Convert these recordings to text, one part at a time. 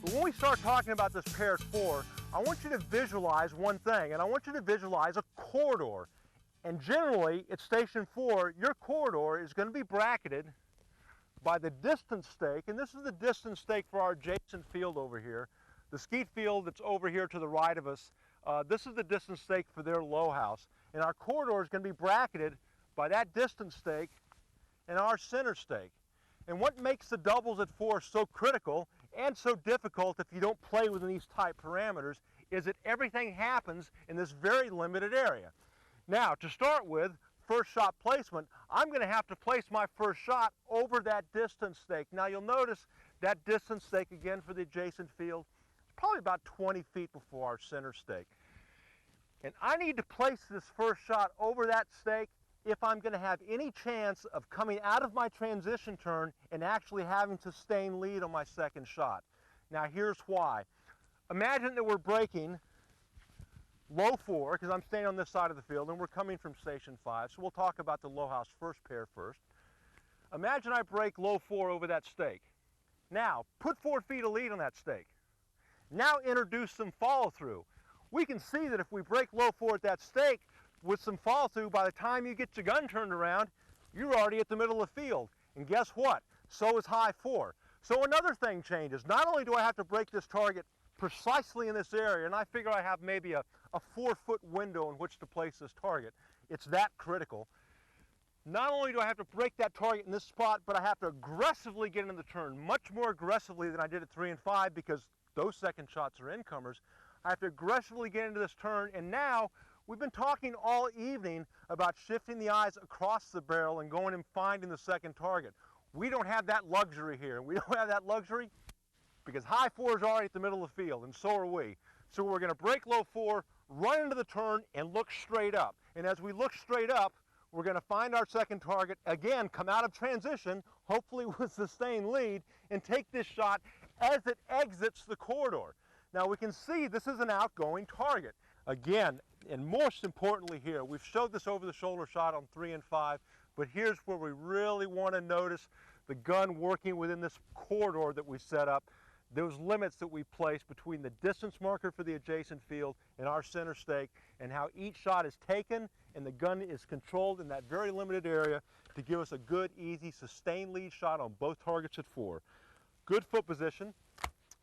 But when we start talking about this pair at 4, I want you to visualize one thing, and I want you to visualize a corridor. And generally, at station 4, your corridor is going to be bracketed by the distance stake, and this is the distance stake for our adjacent field over here. The Skeet field that's over here to the right of us, this is the distance stake for their low house. And our corridor is going to be bracketed by that distance stake and our center stake. And what makes the doubles at 4 so critical and so difficult if you don't play within these tight parameters is that everything happens in this very limited area. Now, to start with, first shot placement, I'm going to have to place my first shot over that distance stake. Now you'll notice that distance stake again for the adjacent field is probably about 20 feet before our center stake. And I need to place this first shot over that stake if I'm going to have any chance of coming out of my transition turn and actually having sustained lead on my second shot. Now here's why. Imagine that we're breaking low 4, because I'm staying on this side of the field, and we're coming from station 5, so we'll talk about the low house first pair first. Imagine I break low 4 over that stake. Now, put 4 feet of lead on that stake. Now introduce some follow through. We can see that if we break low 4 at that stake with some follow through, by the time you get your gun turned around, you're already at the middle of the field. And guess what? So is high 4. So another thing changes. Not only do I have to break this target precisely in this area, and I figure I have maybe a 4-foot window in which to place this target. It's that critical. Not only do I have to break that target in this spot, but I have to aggressively get into the turn, much more aggressively than I did at 3 and 5, because those second shots are incomers. I have to aggressively get into this turn, and now we've been talking all evening about shifting the eyes across the barrel and going and finding the second target. We don't have that luxury here. We don't have that luxury because high 4 is already at the middle of the field, and so are we. So we're going to break low 4, run into the turn, and look straight up. And as we look straight up, we're going to find our second target, again, come out of transition, hopefully with sustained lead, and take this shot as it exits the corridor. Now we can see this is an outgoing target. Again, and most importantly here, we've showed this over the shoulder shot on 3 and 5, but here's where we really want to notice the gun working within this corridor that we set up. Those limits that we place between the distance marker for the adjacent field and our center stake, and how each shot is taken and the gun is controlled in that very limited area to give us a good, easy, sustained lead shot on both targets at 4. Good foot position,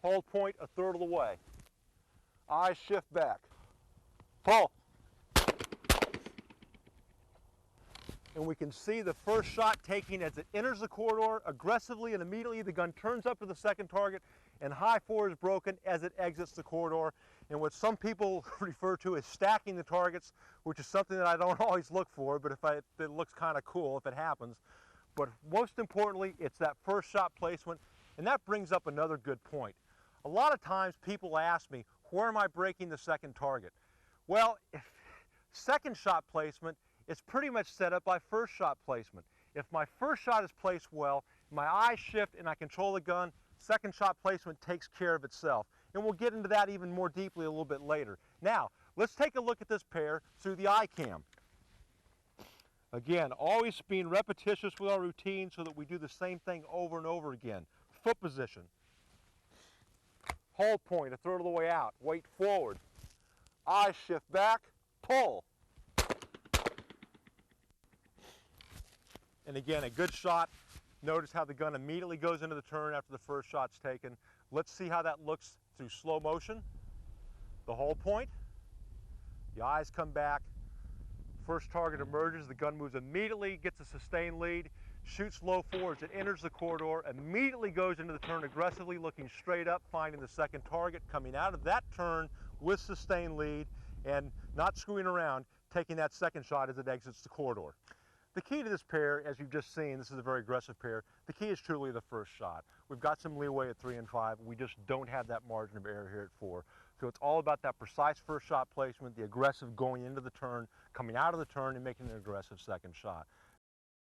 hold point a third of the way. Eyes shift back. Pull. And we can see the first shot taking as it enters the corridor aggressively, and immediately the gun turns up to the second target, and high 4 is broken as it exits the corridor. And what some people refer to as stacking the targets, which is something that I don't always look for, but it looks kind of cool if it happens. But most importantly, it's that first shot placement, and that brings up another good point. A lot of times people ask me, where am I breaking the second target? Well, second shot placement is pretty much set up by first shot placement. If my first shot is placed well, my eyes shift and I control the gun, second shot placement takes care of itself. And we'll get into that even more deeply a little bit later. Now, let's take a look at this pair through the eye cam. Again, always being repetitious with our routine so that we do the same thing over and over again. Foot position. Hold point a third of the way out. Weight forward. Eyes shift back. Pull. And again, a good shot. Notice how the gun immediately goes into the turn after the first shot's taken. Let's see how that looks through slow motion. The hold point. The eyes come back. First target emerges. The gun moves immediately, gets a sustained lead, shoots low 4 as it enters the corridor, immediately goes into the turn aggressively, looking straight up, finding the second target, coming out of that turn with sustained lead, and not screwing around, taking that second shot as it exits the corridor. The key to this pair, as you've just seen, this is a very aggressive pair, the key is truly the first shot. We've got some leeway at 3 and 5, we just don't have that margin of error here at 4. So it's all about that precise first shot placement, the aggressive going into the turn, coming out of the turn, and making an aggressive second shot.